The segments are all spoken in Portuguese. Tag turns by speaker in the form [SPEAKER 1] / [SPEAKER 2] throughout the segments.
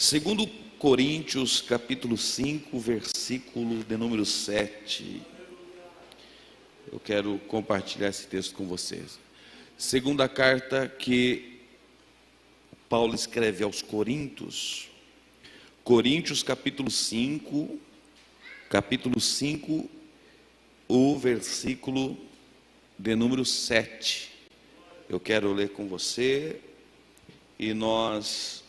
[SPEAKER 1] Segundo Coríntios, capítulo 5, versículo de número 7. Eu quero compartilhar esse texto com vocês. Segunda carta que Paulo escreve aos Coríntios, capítulo 5, o versículo de número 7. Eu quero ler com você e nós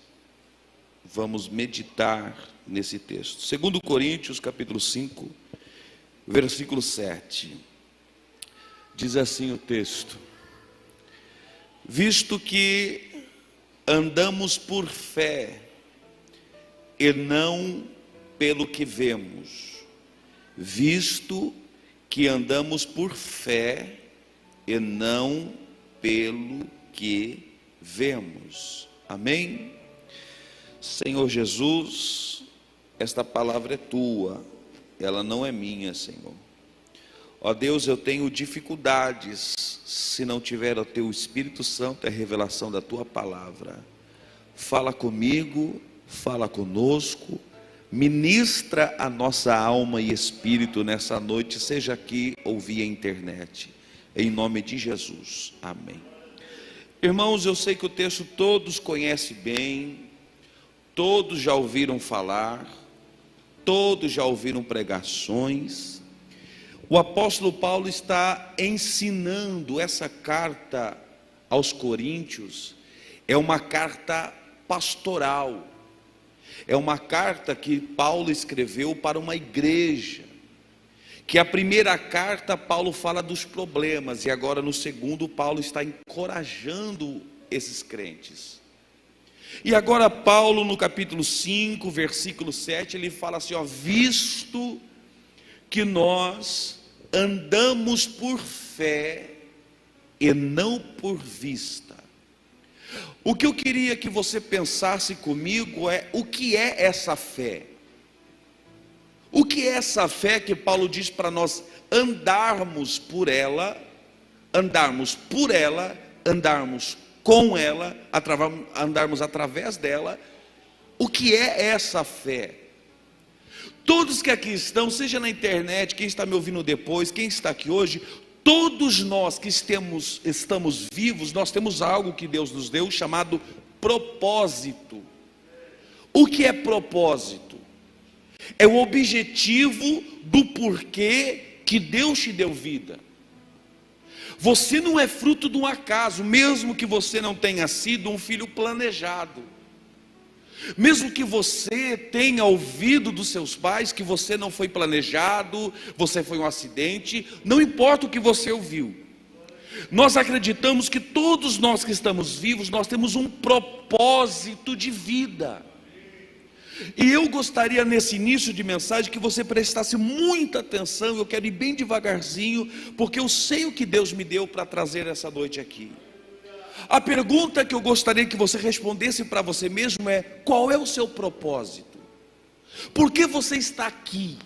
[SPEAKER 1] vamos meditar nesse texto. Segundo Coríntios, capítulo 5, versículo 7. Diz assim o texto: visto que andamos por fé e não pelo que vemos. Visto que andamos por fé e não pelo que vemos. Amém? Senhor Jesus, esta palavra é tua, ela não é minha, Senhor. Ó Deus, eu tenho dificuldades se não tiver o teu Espírito Santo, a revelação da tua palavra. Fala comigo, fala conosco, ministra a nossa alma e espírito nessa noite, seja aqui ou via internet, em nome de Jesus, amém. Irmãos, eu sei que o texto todos conhecem bem, todos já ouviram falar, todos já ouviram pregações. O apóstolo Paulo está ensinando essa carta aos Coríntios, é uma carta pastoral, é uma carta que Paulo escreveu para uma igreja, que a primeira carta Paulo fala dos problemas, e agora no segundo Paulo está encorajando esses crentes. E agora Paulo no capítulo 5, versículo 7, ele fala assim, ó, visto que nós andamos por fé e não por vista. O que eu queria que você pensasse comigo é, o que é essa fé? O que é essa fé que Paulo diz para nós andarmos por ela, andarmos com ela, andarmos através dela? O que é essa fé? Todos que aqui estão, seja na internet, quem está me ouvindo depois, quem está aqui hoje, todos nós que estamos vivos, nós temos algo que Deus nos deu chamado propósito. O que é propósito? É o objetivo do porquê que Deus te deu vida. Você não é fruto de um acaso, mesmo que você não tenha sido um filho planejado. Mesmo que você tenha ouvido dos seus pais que você não foi planejado, você foi um acidente, não importa o que você ouviu. Nós acreditamos que todos nós que estamos vivos, nós temos um propósito de vida. E eu gostaria nesse início de mensagem que você prestasse muita atenção. Eu quero ir bem devagarzinho, porque eu sei o que Deus me deu para trazer essa noite aqui. A pergunta que eu gostaria que você respondesse para você mesmo é: qual é o seu propósito? Por que você está aqui?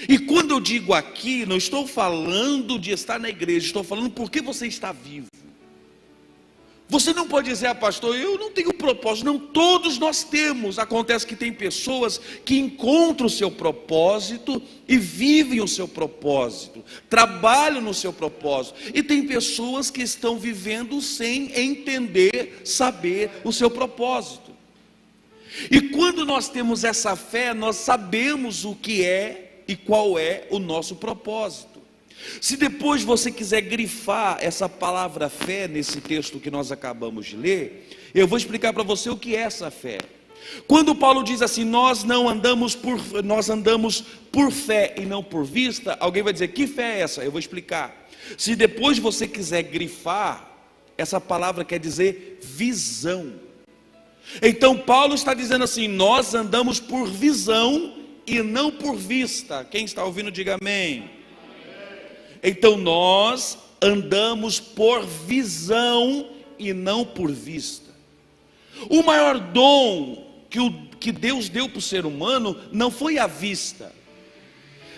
[SPEAKER 1] E quando eu digo aqui, não estou falando de estar na igreja, estou falando por que você está vivo. Você não pode dizer, pastor, eu não tenho propósito. Não, todos nós temos. Acontece que tem pessoas que encontram o seu propósito e vivem o seu propósito, trabalham no seu propósito. E tem pessoas que estão vivendo sem entender, saber o seu propósito. E quando nós temos essa fé, nós sabemos o que é e qual é o nosso propósito. Se depois você quiser grifar essa palavra fé nesse texto que nós acabamos de ler, eu vou explicar para você o que é essa fé. Quando Paulo diz assim, nós andamos por fé e não por vista, alguém vai dizer, que fé é essa? Eu vou explicar. Se depois você quiser grifar, essa palavra quer dizer visão. Então Paulo está dizendo assim, nós andamos por visão e não por vista. Quem está ouvindo diga amém. Então nós andamos por visão e não por vista. O maior dom que Deus deu para o ser humano não foi a vista,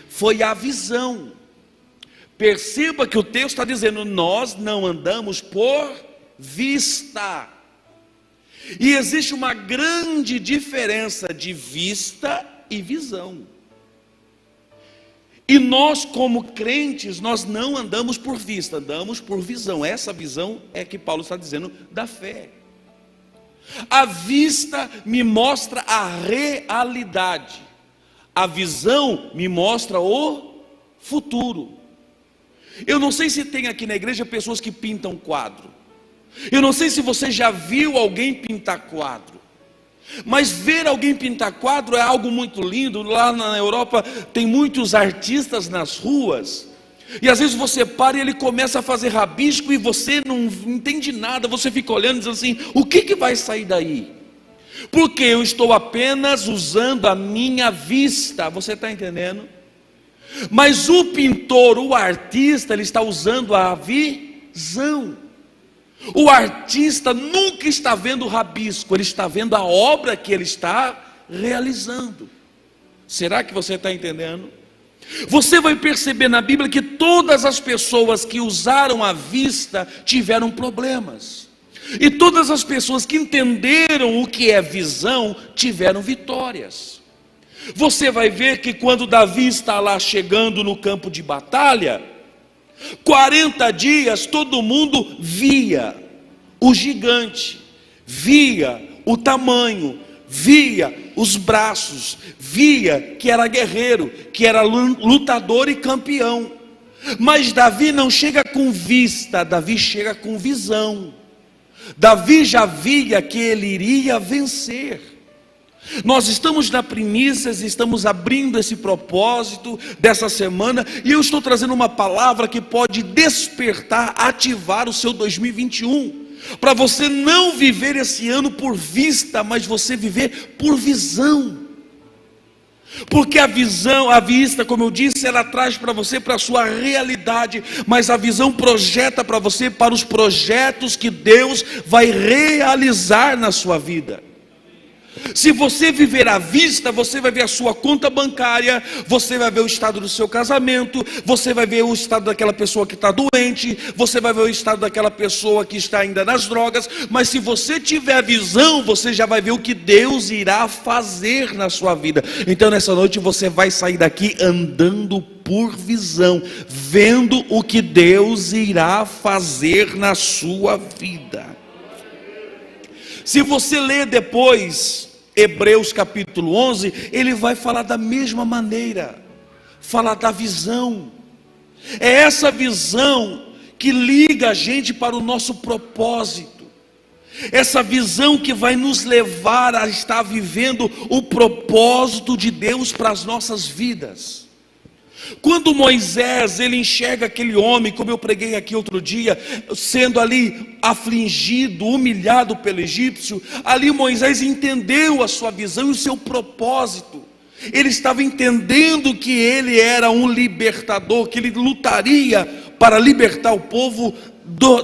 [SPEAKER 1] foi a visão. Perceba que o texto está dizendo, nós não andamos por vista. E existe uma grande diferença de vista e visão. E nós, como crentes, nós não andamos por vista, andamos por visão. Essa visão é que Paulo está dizendo da fé. A vista me mostra a realidade, a visão me mostra o futuro. Eu não sei se tem aqui na igreja pessoas que pintam quadro. Eu não sei se você já viu alguém pintar quadro. Mas ver alguém pintar quadro é algo muito lindo. Lá na Europa tem muitos artistas nas ruas. E às vezes você para e ele começa a fazer rabisco e você não entende nada. Você fica olhando e diz assim: o que vai sair daí? Porque eu estou apenas usando a minha vista. Você está entendendo? Mas o pintor, o artista, ele está usando a visão. O artista nunca está vendo o rabisco, ele está vendo a obra que ele está realizando. Será que você está entendendo? Você vai perceber na Bíblia que todas as pessoas que usaram a vista tiveram problemas. E todas as pessoas que entenderam o que é visão tiveram vitórias. Você vai ver que quando Davi está lá chegando no campo de batalha, 40 dias todo mundo via o gigante, via o tamanho, via os braços, via que era guerreiro, que era lutador e campeão. Mas Davi não chega com vista, Davi chega com visão. Davi já via que ele iria vencer. Nós estamos na primícias, estamos abrindo esse propósito dessa semana, e eu estou trazendo uma palavra que pode despertar, ativar o seu 2021, para você não viver esse ano por vista, mas você viver por visão. Porque a visão, a vista, como eu disse, ela traz para você, para a sua realidade, mas a visão projeta para você, para os projetos que Deus vai realizar na sua vida. Se você viver à vista, você vai ver a sua conta bancária, você vai ver o estado do seu casamento, você vai ver o estado daquela pessoa que está doente, você vai ver o estado daquela pessoa que está ainda nas drogas. Mas se você tiver a visão, você já vai ver o que Deus irá fazer na sua vida. Então nessa noite você vai sair daqui andando por visão, vendo o que Deus irá fazer na sua vida. Se você ler depois Hebreus capítulo 11, ele vai falar da mesma maneira, falar da visão. É essa visão que liga a gente para o nosso propósito, essa visão que vai nos levar a estar vivendo o propósito de Deus para as nossas vidas. Quando Moisés, ele enxerga aquele homem, como eu preguei aqui outro dia, sendo ali afligido, humilhado pelo egípcio, ali Moisés entendeu a sua visão e o seu propósito. Ele estava entendendo que ele era um libertador, que ele lutaria para libertar o povo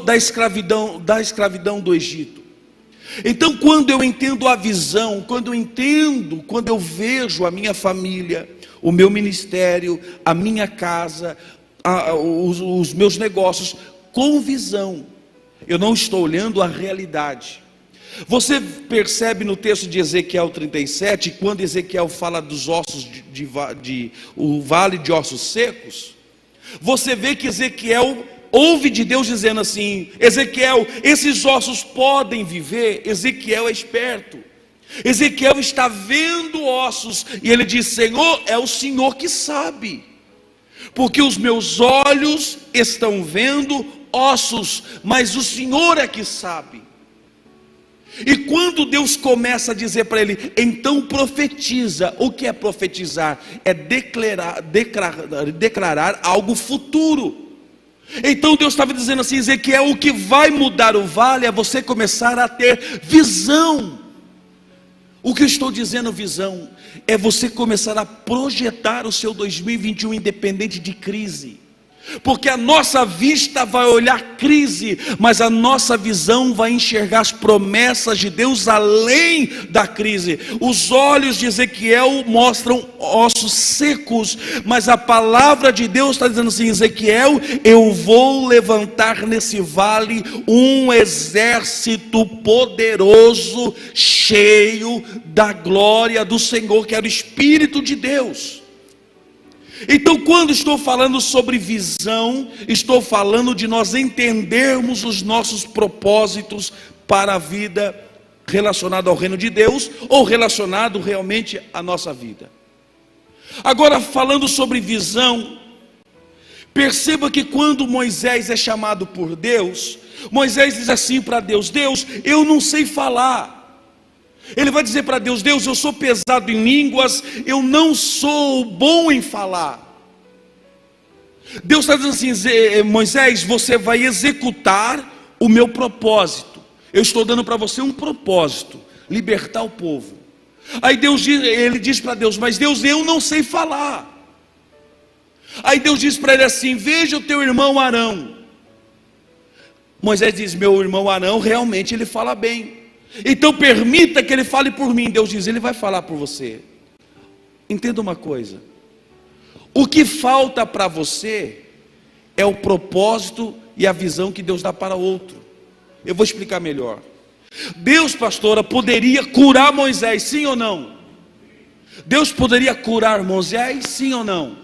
[SPEAKER 1] da escravidão do Egito. Então, quando eu entendo a visão, quando eu vejo a minha família, o meu ministério, a minha casa, os meus negócios com visão, eu não estou olhando a realidade. Você percebe no texto de Ezequiel 37, quando Ezequiel fala dos ossos o vale de ossos secos, você vê que Ezequiel ouve de Deus dizendo assim: Ezequiel, esses ossos podem viver? Ezequiel é esperto. Ezequiel está vendo ossos, e ele diz: Senhor, é o Senhor que sabe, porque os meus olhos estão vendo ossos, mas o Senhor é que sabe. E quando Deus começa a dizer para ele, então profetiza. O que é profetizar? É declarar algo futuro. Então Deus estava dizendo assim: Ezequiel, o que vai mudar o vale é você começar a ter visão. O que eu estou dizendo, visão, é você começar a projetar o seu 2021 independente de crise. Porque a nossa vista vai olhar crise, mas a nossa visão vai enxergar as promessas de Deus além da crise. Os olhos de Ezequiel mostram ossos secos, mas a palavra de Deus está dizendo assim: Ezequiel, eu vou levantar nesse vale um exército poderoso, cheio da glória do Senhor, que era o Espírito de Deus. Então, quando estou falando sobre visão, estou falando de nós entendermos os nossos propósitos para a vida relacionado ao reino de Deus, ou relacionado realmente à nossa vida. Agora, falando sobre visão, perceba que quando Moisés é chamado por Deus, Moisés diz assim para Deus: Deus, eu não sei falar. Ele vai dizer para Deus: Deus, eu sou pesado em línguas, eu não sou bom em falar. Deus está dizendo assim: Moisés, você vai executar o meu propósito. Eu estou dando para você um propósito: libertar o povo. Aí ele diz para Deus: mas Deus, eu não sei falar. Aí Deus diz para ele assim: veja o teu irmão Arão. Moisés diz: meu irmão Arão, realmente ele fala bem. Então permita que ele fale por mim. Deus diz: ele vai falar por você. Entenda uma coisa: o que falta para você é o propósito e a visão que Deus dá para outro. Eu vou explicar melhor. Deus, pastora, poderia curar Moisés, sim ou não? Deus poderia curar Moisés, sim ou não?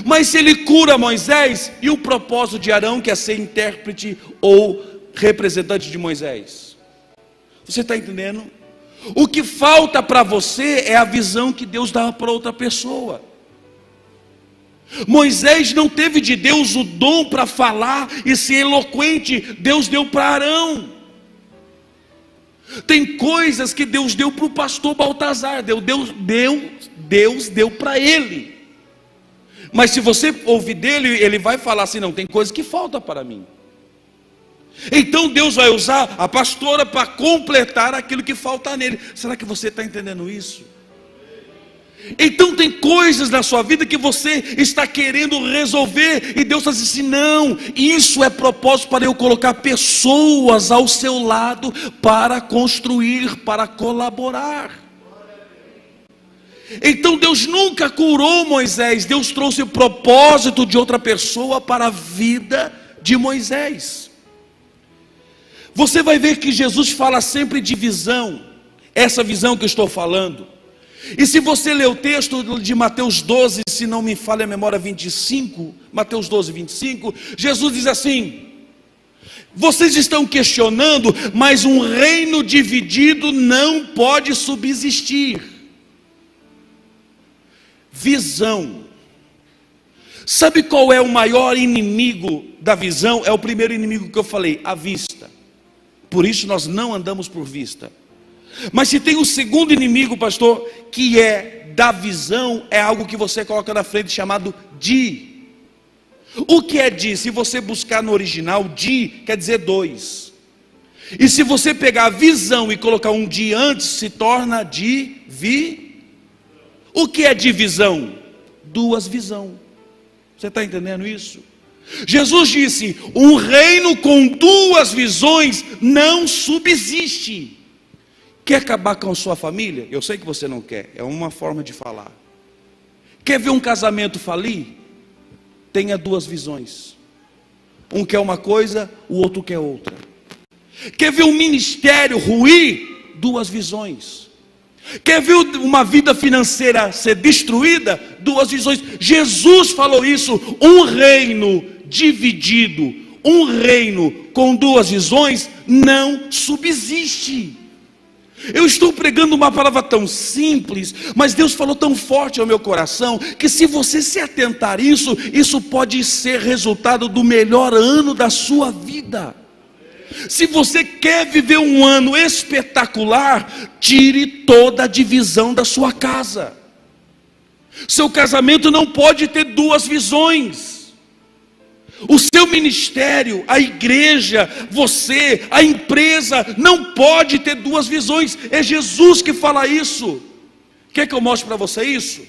[SPEAKER 1] Mas se ele cura Moisés, e o propósito de Arão, que é ser intérprete ou representante de Moisés? Você está entendendo? O que falta para você é a visão que Deus dá para outra pessoa. Moisés não teve de Deus o dom para falar e ser eloquente. Deus deu para Arão. Tem coisas que Deus deu para o pastor Baltazar. Deus deu para ele. Mas se você ouvir dele, ele vai falar assim: não, tem coisas que faltam para mim. Então Deus vai usar a pastora para completar aquilo que falta nele. Será que você está entendendo isso? Então tem coisas na sua vida que você está querendo resolver, e Deus está dizendo assim: não, isso é propósito para eu colocar pessoas ao seu lado para construir, para colaborar. Então Deus nunca curou Moisés, Deus trouxe o propósito de outra pessoa para a vida de Moisés. Você vai ver que Jesus fala sempre de visão, essa visão que eu estou falando. E se você ler o texto de Mateus 12, se não me falha a memória, 25, Mateus 12, 25, Jesus diz assim: vocês estão questionando, mas um reino dividido não pode subsistir. Visão. Sabe qual é o maior inimigo da visão? É o primeiro inimigo que eu falei: a vista. Por isso nós não andamos por vista. Mas se tem um segundo inimigo, pastor, que é da visão, é algo que você coloca na frente, chamado de. O que é de? Se você buscar no original, de quer dizer dois. E se você pegar a visão e colocar um de antes, se torna O que é divisão? Duas visão. Você está entendendo isso? Jesus disse: um reino com duas visões não subsiste. Quer acabar com a sua família? Eu sei que você não quer, é uma forma de falar. Quer ver um casamento falir? Tenha duas visões. Um quer uma coisa, o outro quer outra. Quer ver um ministério ruir? Duas visões. Quer ver uma vida financeira ser destruída? Duas visões. Jesus falou isso: um reino dividido, um reino com duas visões não subsiste. Eu estou pregando uma palavra tão simples, mas Deus falou tão forte ao meu coração, que se você se atentar a isso, isso pode ser resultado do melhor ano da sua vida. Se você quer viver um ano espetacular, tire toda a divisão da sua casa. Seu casamento não pode ter duas visões. O seu ministério, a igreja, você, a empresa, não pode ter duas visões. É Jesus que fala isso. Quer que eu mostre para você isso?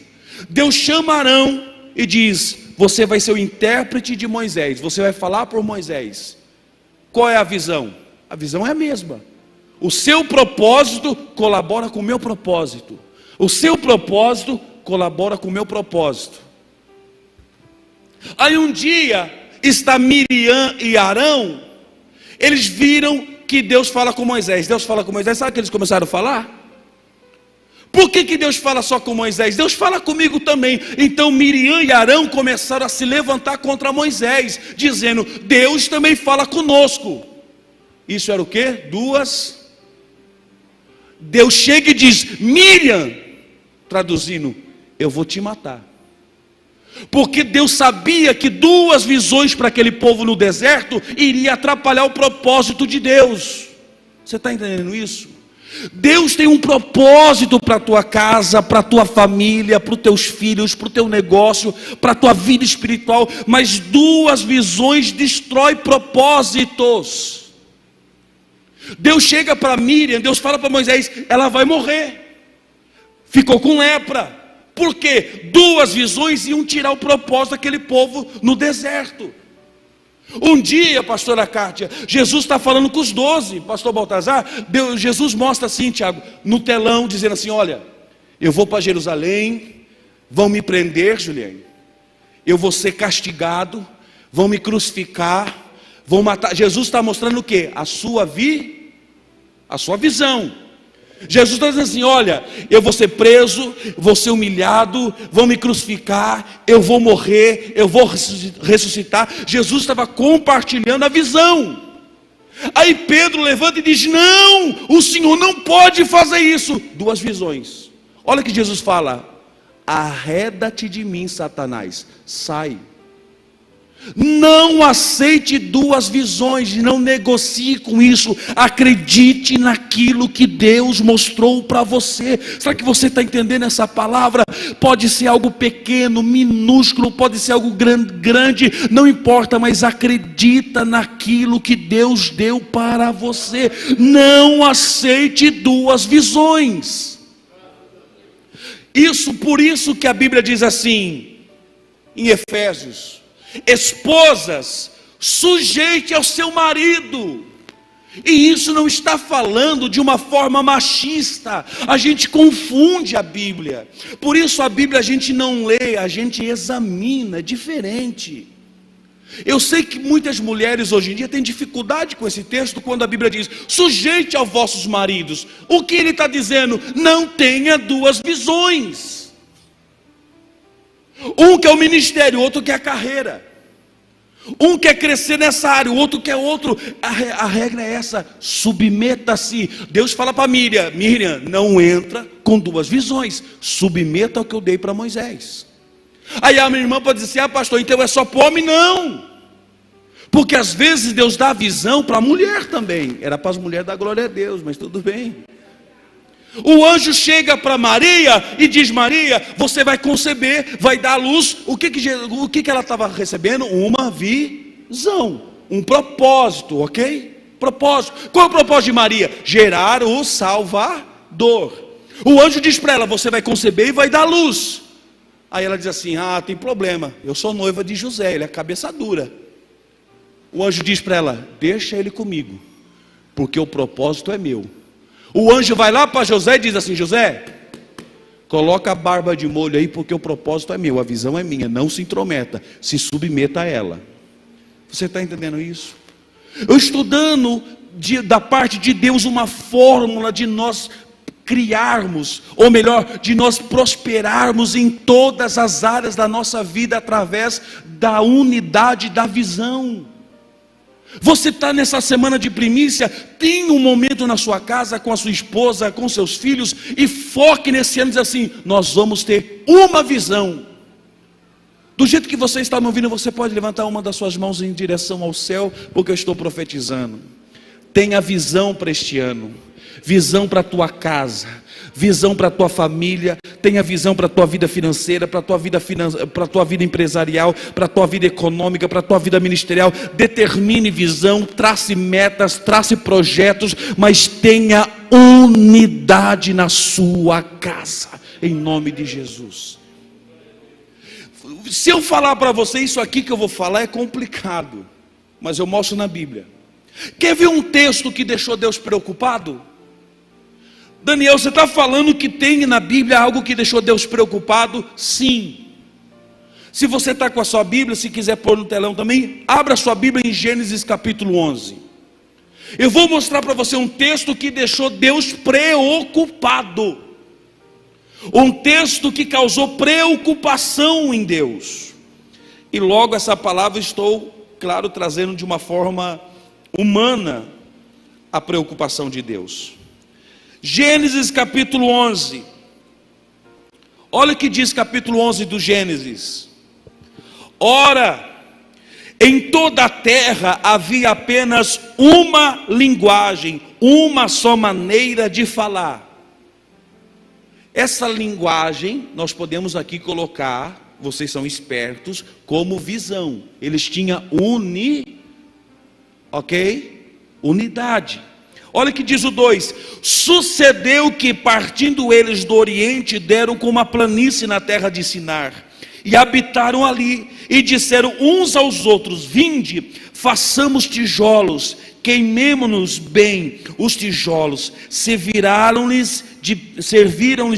[SPEAKER 1] Deus chama Arão e diz: você vai ser o intérprete de Moisés, você vai falar por Moisés. Qual é a visão? A visão é a mesma. O seu propósito colabora com o meu propósito. O seu propósito colabora com o meu propósito. Aí um dia está Miriam e Arão, eles viram que Deus fala com Moisés. Deus fala com Moisés, sabe o que eles começaram a falar? Por que Deus fala só com Moisés? Deus fala comigo também. Então Miriam e Arão começaram a se levantar contra Moisés, dizendo: Deus também fala conosco. Isso era o quê? Deus chega e diz: Miriam, traduzindo, eu vou te matar. Porque Deus sabia que 2 visões para aquele povo no deserto iria atrapalhar o propósito de Deus. Você está entendendo isso? Deus tem um propósito para a tua casa, para a tua família, para os teus filhos, para o teu negócio, para a tua vida espiritual, mas 2 visões destroem propósitos. Deus chega para Miriam, Deus fala para Moisés, ela vai morrer, ficou com lepra. Por quê? 2 visões iam tirar o propósito daquele povo no deserto. Um dia, pastora Kátia, Jesus está falando com os 12, pastor Baltazar, Jesus mostra assim, Tiago, no telão, dizendo assim: olha, eu vou para Jerusalém, vão me prender, Juliane, eu vou ser castigado, vão me crucificar, vão matar. Jesus está mostrando o quê? A sua visão. Jesus está dizendo assim: olha, eu vou ser preso, vou ser humilhado, vão me crucificar, eu vou morrer, eu vou ressuscitar. Jesus estava compartilhando a visão. Aí Pedro levanta e diz: não, o Senhor não pode fazer isso. 2 visões. Olha que Jesus fala: arreda-te de mim, Satanás, sai. Não aceite 2 visões, não negocie com isso. Acredite naquilo que Deus mostrou para você. Será que você está entendendo essa palavra? Pode ser algo pequeno, minúsculo, pode ser algo grande, não importa, mas acredita naquilo que Deus deu para você. Não aceite 2 visões. Por isso que a Bíblia diz assim, em Efésios: esposas, sujeite ao seu marido. E isso não está falando de uma forma machista. A gente confunde a Bíblia. Por isso a Bíblia a gente não lê, a gente examina, é diferente. Eu sei que muitas mulheres hoje em dia têm dificuldade com esse texto, quando a Bíblia diz: sujeite aos vossos maridos. O que ele está dizendo? Não tenha 2 visões. Um quer o ministério, o outro quer a carreira. Um quer crescer nessa área, o outro quer outro. A regra é essa: submeta-se. Deus fala para Miriam: não entra com 2 visões, submeta ao que eu dei para Moisés. Aí a minha irmã pode dizer assim: pastor, então é só para o homem? Não, porque às vezes Deus dá visão para a mulher também. Era para as mulheres dar glória a Deus, mas tudo bem. O anjo chega para Maria e diz: Maria, você vai conceber, vai dar à luz. O que ela estava recebendo? Uma visão, um propósito, ok? Propósito. Qual é o propósito de Maria? Gerar o Salvador. O anjo diz para ela: você vai conceber e vai dar à luz. Aí ela diz assim: tem problema, eu sou noiva de José, ele é cabeça dura. O anjo diz para ela: deixa ele comigo, porque o propósito é meu. O anjo vai lá para José e diz assim: José, coloca a barba de molho aí, porque o propósito é meu, a visão é minha, não se intrometa, se submeta a ela. Você está entendendo isso? Eu estudando da parte de Deus uma fórmula de nós criarmos, ou melhor, de nós prosperarmos em todas as áreas da nossa vida, através da unidade da visão. Você está nessa semana de primícia, tem um momento na sua casa, com a sua esposa, com seus filhos, e foque nesse ano e diz assim: nós vamos ter uma visão. Do jeito que você está me ouvindo, você pode levantar uma das suas mãos em direção ao céu, porque eu estou profetizando. Tenha visão para este ano, visão para a tua casa, visão para a tua família, tenha visão para a tua vida financeira, para a tua vida empresarial, para a tua vida econômica, para a tua vida ministerial. Determine visão, trace metas, trace projetos, mas tenha unidade na sua casa, em nome de Jesus. Se eu falar para você isso aqui que eu vou falar é complicado, mas eu mostro na Bíblia. Quer ver um texto que deixou Deus preocupado? Daniel, você está falando que tem na Bíblia algo que deixou Deus preocupado? Sim. Se você está com a sua Bíblia, se quiser pôr no telão também, abra a sua Bíblia em Gênesis capítulo 11. Eu vou mostrar para você um texto que deixou Deus preocupado. Um texto que causou preocupação em Deus. E logo essa palavra estou, claro, trazendo de uma forma humana a preocupação de Deus. Gênesis capítulo 11. Olha o que diz capítulo 11 do Gênesis. Ora, em toda a terra havia apenas uma linguagem, uma só maneira de falar. Essa linguagem nós podemos aqui colocar, vocês são espertos, como visão. Eles tinham unidade. Olha o que diz o 2: sucedeu que partindo eles do oriente, deram com uma planície na terra de Sinar, e habitaram ali, e disseram uns aos outros: vinde, façamos tijolos, queimemo-nos bem os tijolos. Serviram-lhes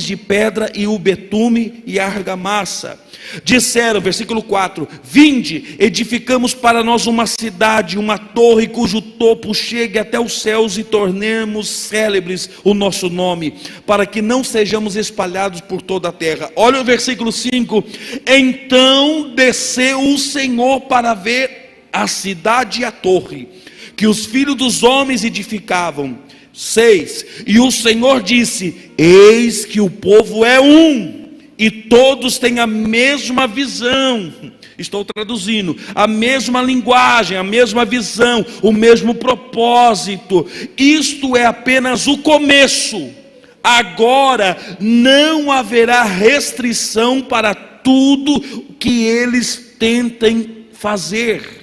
[SPEAKER 1] de pedra e o betume e a argamassa. Disseram, versículo 4: vinde, edificamos para nós uma cidade, uma torre cujo topo chegue até os céus, e tornemos célebres o nosso nome, para que não sejamos espalhados por toda a terra. Olha o versículo 5: então desceu o Senhor para ver a cidade e a torre que os filhos dos homens edificavam. 6: e o Senhor disse: eis que o povo é um, e todos têm a mesma visão. Estou traduzindo: a mesma linguagem, a mesma visão, o mesmo propósito. Isto é apenas o começo. Agora não haverá restrição para tudo que eles tentem fazer.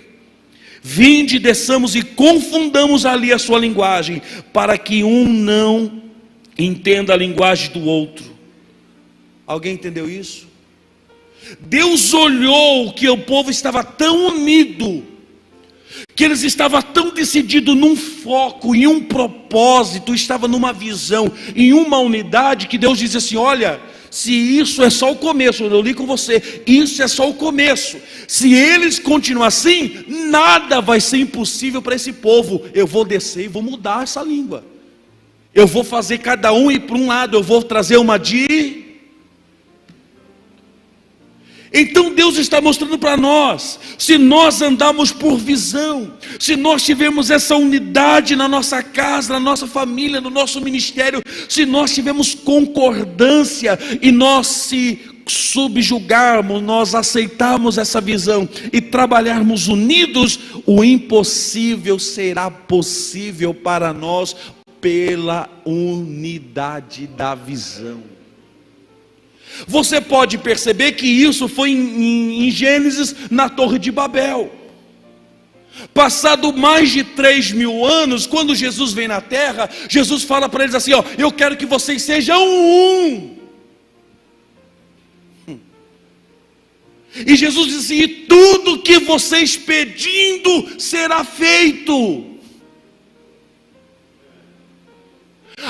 [SPEAKER 1] Vinde, desçamos e confundamos ali a sua linguagem, para que um não entenda a linguagem do outro. Alguém entendeu isso? Deus olhou que o povo estava tão unido, que eles estavam tão decididos num foco, em um propósito, estavam numa visão, em uma unidade, que Deus disse assim: olha, se isso é só o começo, eu li com você, isso é só o começo. Se eles continuarem assim, nada vai ser impossível para esse povo. Eu vou descer e vou mudar essa língua. Eu vou fazer cada um ir para um lado, eu vou trazer uma de... Então Deus está mostrando para nós, se nós andarmos por visão, se nós tivermos essa unidade na nossa casa, na nossa família, no nosso ministério, se nós tivermos concordância e nós se subjugarmos, nós aceitarmos essa visão e trabalharmos unidos, o impossível será possível para nós pela unidade da visão. Você pode perceber que isso foi em Gênesis, na Torre de Babel. Passado mais de 3.000 anos, quando Jesus vem na terra, Jesus fala para eles assim: ó, eu quero que vocês sejam um. E Jesus diz assim: e tudo que vocês pedindo será feito.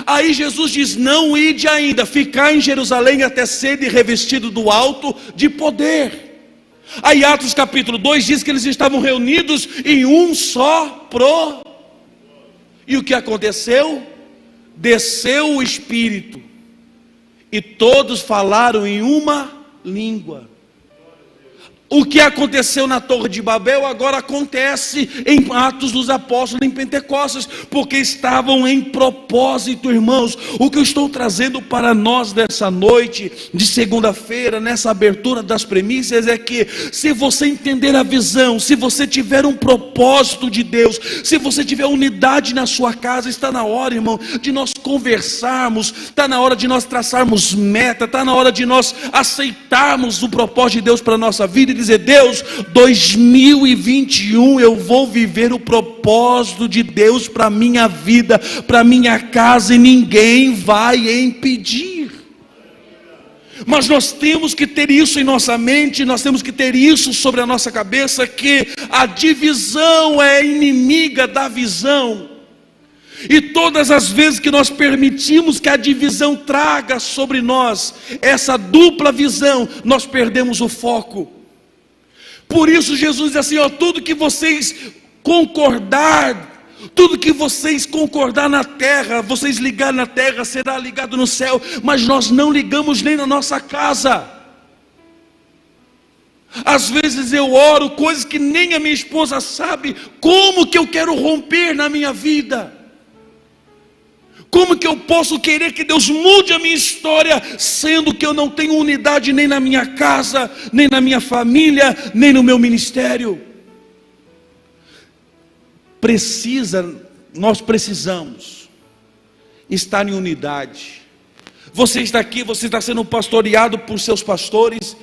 [SPEAKER 1] Aí Jesus diz: não ide ainda, ficar em Jerusalém até sede revestido do alto de poder. Aí Atos capítulo 2 diz que eles estavam reunidos em um só E o que aconteceu? Desceu o Espírito, e todos falaram em uma língua. O que aconteceu na Torre de Babel agora acontece em Atos dos Apóstolos, em Pentecostes, porque estavam em propósito, irmãos. O que eu estou trazendo para nós nessa noite de segunda-feira, nessa abertura das premissas, é que se você entender a visão, se você tiver um propósito de Deus, se você tiver unidade na sua casa, está na hora, irmão, de nós conversarmos, está na hora de nós traçarmos meta, está na hora de nós aceitarmos o propósito de Deus para a nossa vida e dizer: Deus, 2021 eu vou viver o propósito de Deus para a minha vida, para a minha casa, e ninguém vai impedir. Mas nós temos que ter isso em nossa mente, nós temos que ter isso sobre a nossa cabeça, que a divisão é inimiga da visão. E todas as vezes que nós permitimos que a divisão traga sobre nós essa dupla visão, nós perdemos o foco. Por isso Jesus diz assim, tudo que vocês concordar na terra, vocês ligar na terra, será ligado no céu. Mas nós não ligamos nem na nossa casa. Às vezes eu oro coisas que nem a minha esposa sabe. Como que eu quero romper na minha vida? Como que eu posso querer que Deus mude a minha história, sendo que eu não tenho unidade nem na minha casa, nem na minha família, nem no meu ministério? Nós precisamos estar em unidade. Você está aqui, você está sendo pastoreado por seus pastores.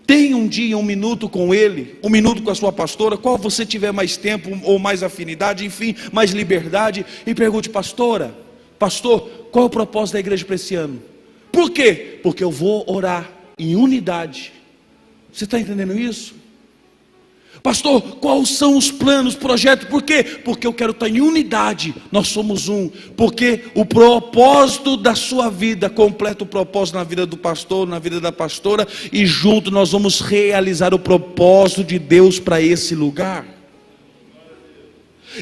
[SPEAKER 1] Tenha um dia, 1 minuto com ele, 1 minuto com a sua pastora, qual você tiver mais tempo ou mais afinidade, enfim, mais liberdade, e pergunte: pastora, pastor, qual é o propósito da igreja para esse ano? Por quê? Porque eu vou orar em unidade. Você está entendendo isso? Pastor, quais são os planos, projetos? Por quê? Porque eu quero estar em unidade. Nós somos um. Porque o propósito da sua vida completa o propósito na vida do pastor, na vida da pastora, e junto nós vamos realizar o propósito de Deus para esse lugar.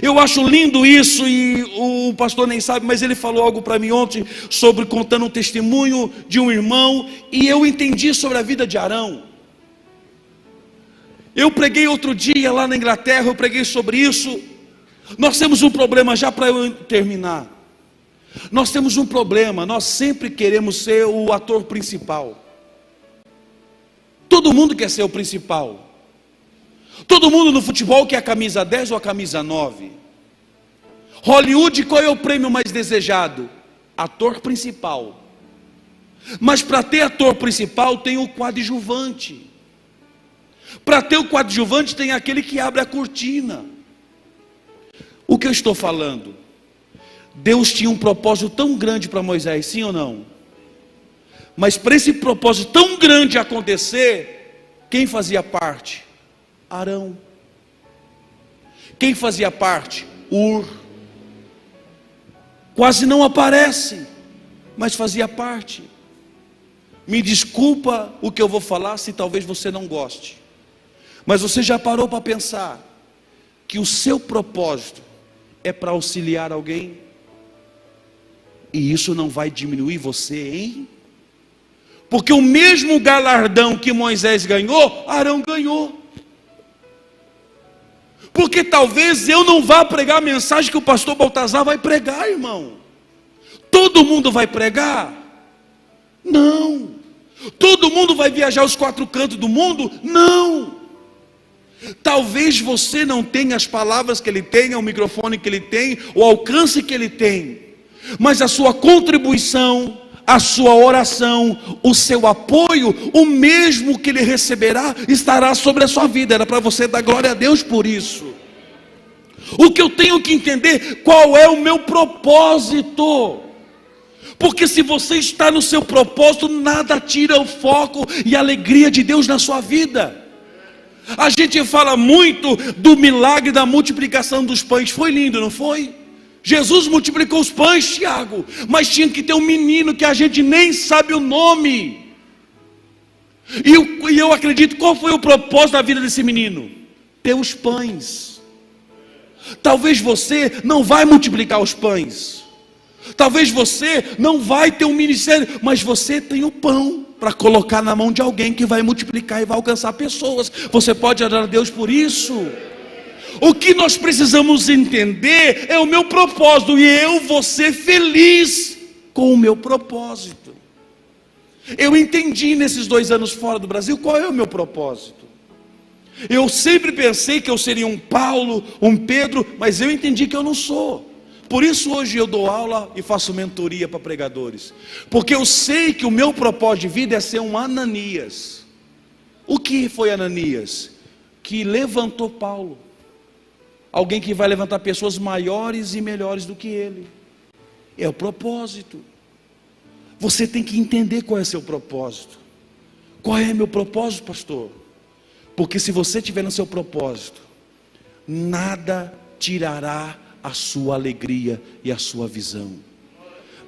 [SPEAKER 1] Eu acho lindo isso, e o pastor nem sabe, mas ele falou algo para mim ontem sobre, contando um testemunho de um irmão, e eu entendi sobre a vida de Arão. Eu preguei outro dia lá na Inglaterra, eu preguei sobre isso. Nós temos um problema, já para eu terminar. Nós temos um problema, nós sempre queremos ser o ator principal. Todo mundo quer ser o principal. Todo mundo no futebol quer a camisa 10 ou a camisa 9. Hollywood, qual é o prêmio mais desejado? Ator principal. Mas para ter ator principal tem o coadjuvante. Para ter o coadjuvante tem aquele que abre a cortina. O que eu estou falando? Deus tinha um propósito tão grande para Moisés, sim ou não? Mas para esse propósito tão grande acontecer, quem fazia parte? Arão. Quem fazia parte? Ur. Quase não aparece, mas fazia parte. Me desculpa o que eu vou falar, se talvez você não goste. Mas você já parou para pensar que o seu propósito é para auxiliar alguém? E isso não vai diminuir você, hein? Porque o mesmo galardão que Moisés ganhou, Arão ganhou. Porque talvez eu não vá pregar a mensagem que o pastor Baltazar vai pregar, irmão. Todo mundo vai pregar? Não. Todo mundo vai viajar os 4 cantos do mundo? Não. Talvez você não tenha as palavras que ele tem, o microfone que ele tem, o alcance que ele tem, mas a sua contribuição, a sua oração, o seu apoio, o mesmo que ele receberá, estará sobre a sua vida. Era para você dar glória a Deus por isso. O que eu tenho que entender, qual é o meu propósito? Porque se você está no seu propósito, nada tira o foco e a alegria de Deus na sua vida. A gente fala muito do milagre da multiplicação dos pães. Foi lindo, não foi? Jesus multiplicou os pães, Tiago, mas tinha que ter um menino que a gente nem sabe o nome. E eu acredito, qual foi o propósito da vida desse menino? Ter os pães. Talvez você não vai multiplicar os pães, talvez você não vai ter um ministério, mas você tem o pão para colocar na mão de alguém que vai multiplicar e vai alcançar pessoas. Você pode adorar a Deus por isso. O que nós precisamos entender é o meu propósito, e eu vou ser feliz com o meu propósito. Eu entendi nesses 2 anos fora do Brasil qual é o meu propósito. Eu sempre pensei que eu seria um Paulo, um Pedro, mas eu entendi que eu não sou. Por isso hoje eu dou aula e faço mentoria para pregadores, porque eu sei que o meu propósito de vida é ser um Ananias. O que foi Ananias? Que levantou Paulo. Alguém que vai levantar pessoas maiores e melhores do que ele. É o propósito. Você tem que entender qual é seu propósito. Qual é meu propósito, pastor? Porque se você estiver no seu propósito, nada tirará a sua alegria e a sua visão.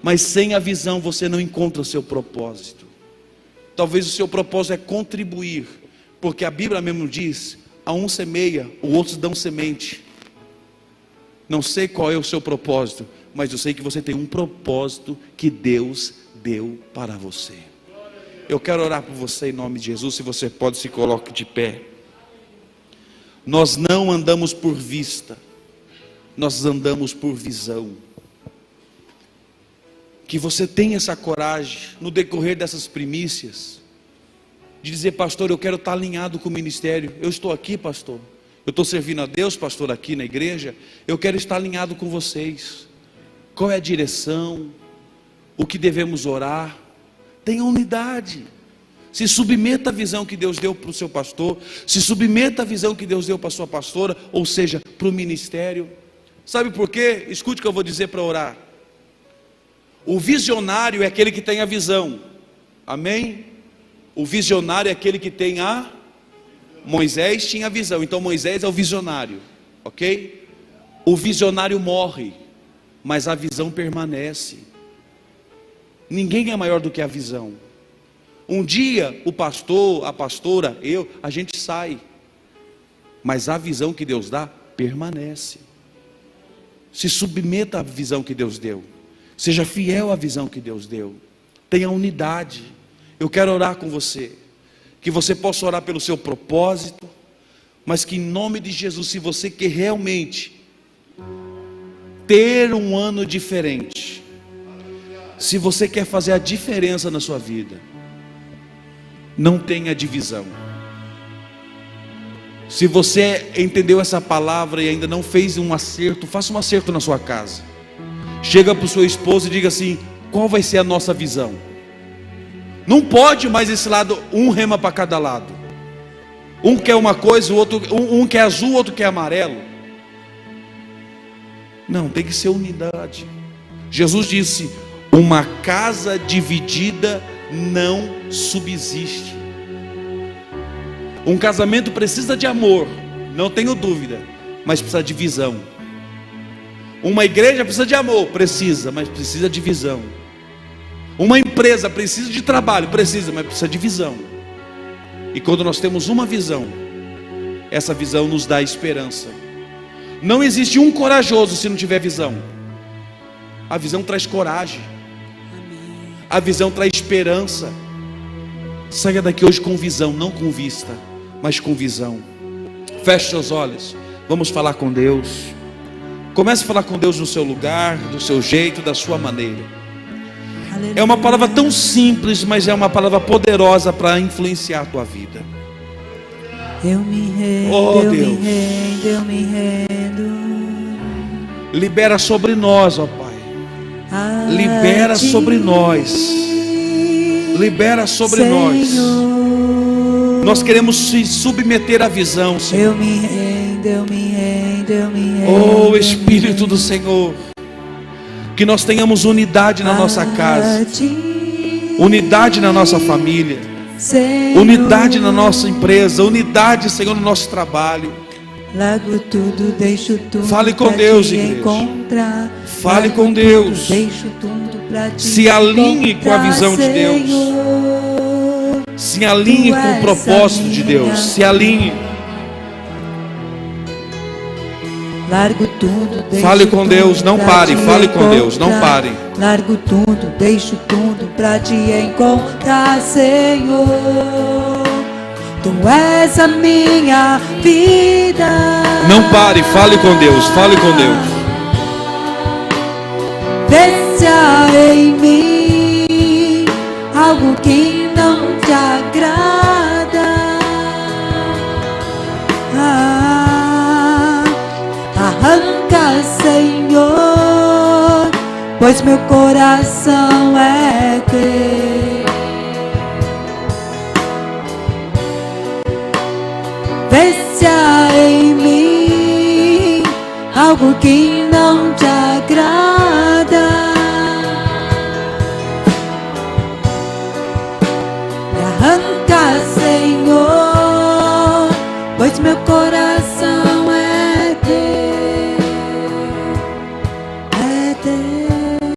[SPEAKER 1] Mas sem a visão você não encontra o seu propósito. Talvez o seu propósito é contribuir, porque a Bíblia mesmo diz: a um semeia, o outro dá semente. Não sei qual é o seu propósito, mas eu sei que você tem um propósito que Deus deu para você. Eu quero orar por você em nome de Jesus. Se você pode, se coloque de pé. Nós não andamos por vista, nós andamos por visão. Que você tenha essa coragem no decorrer dessas primícias de dizer: pastor, eu quero estar alinhado com o ministério. Eu estou aqui, pastor, eu estou servindo a Deus, pastor, aqui na igreja. Eu quero estar alinhado com vocês. Qual é a direção? O que devemos orar? Tenha unidade. Se submeta à visão que Deus deu para o seu pastor. Se submeta à visão que Deus deu para a sua pastora, ou seja, para o ministério. Sabe por quê? Escute o que eu vou dizer para orar. O visionário é aquele que tem a visão. Amém? O visionário é aquele que tem a... Moisés tinha a visão, então Moisés é o visionário, ok? O visionário morre, mas a visão permanece. Ninguém é maior do que a visão. Um dia o pastor, a pastora, a gente sai, mas a visão que Deus dá permanece. Se submeta à visão que Deus deu. Seja fiel à visão que Deus deu. Tenha unidade. Eu quero orar com você. Que você possa orar pelo seu propósito. Mas que em nome de Jesus, se você quer realmente ter um ano diferente, se você quer fazer a diferença na sua vida, não tenha divisão. Se você entendeu essa palavra e ainda não fez um acerto, faça um acerto na sua casa. Chega para o seu esposo e diga assim: qual vai ser a nossa visão? Não pode mais esse lado, um rema para cada lado. Um quer uma coisa, o outro, um quer azul, o outro quer amarelo. Não, tem que ser unidade. Jesus disse: uma casa dividida não subsiste. Um casamento precisa de amor, não tenho dúvida, mas precisa de visão. Uma igreja precisa de amor, precisa, mas precisa de visão. Uma empresa precisa de trabalho, precisa, mas precisa de visão. E quando nós temos uma visão, essa visão nos dá esperança. Não existe um corajoso se não tiver visão. A visão traz coragem. A visão traz esperança. Saia daqui hoje com visão, não com vista, mas com visão. Feche seus olhos. Vamos falar com Deus. Comece a falar com Deus no seu lugar, do seu jeito, da sua maneira. É uma palavra tão simples, mas é uma palavra poderosa para influenciar a tua vida.
[SPEAKER 2] Eu me rendo,
[SPEAKER 1] oh,
[SPEAKER 2] eu
[SPEAKER 1] Deus.
[SPEAKER 2] me rendo, eu me rendo.
[SPEAKER 1] Libera sobre nós, ó Pai. Libera sobre nós. Libera sobre nós. Nós queremos se submeter à visão, Senhor.
[SPEAKER 2] Eu me rendo, eu me rendo, eu me rendo.
[SPEAKER 1] Oh, Espírito do Senhor, que nós tenhamos unidade na nossa casa, unidade na nossa família, unidade na nossa empresa, unidade, Senhor, no nosso trabalho.
[SPEAKER 2] Largo tudo, deixo tudo.
[SPEAKER 1] Fale com Deus, igreja. Fale com Deus.
[SPEAKER 2] Deixo tudo pra te
[SPEAKER 1] se alinhe com a visão de Deus. Se alinhe com o propósito de Deus. Se alinhe.
[SPEAKER 2] Largo tudo, deixo
[SPEAKER 1] fale com Deus, não pare. Fale com Deus, não pare.
[SPEAKER 2] Largo tudo, deixo tudo pra te encontrar, Senhor. Tu és a minha vida.
[SPEAKER 1] Não pare, fale com Deus, fale com Deus.
[SPEAKER 2] Vê se há em mim algo que não te agrada. Arranca, Senhor, pois meu coração é teu. Vê se há em mim algo que não te agrada. meu coração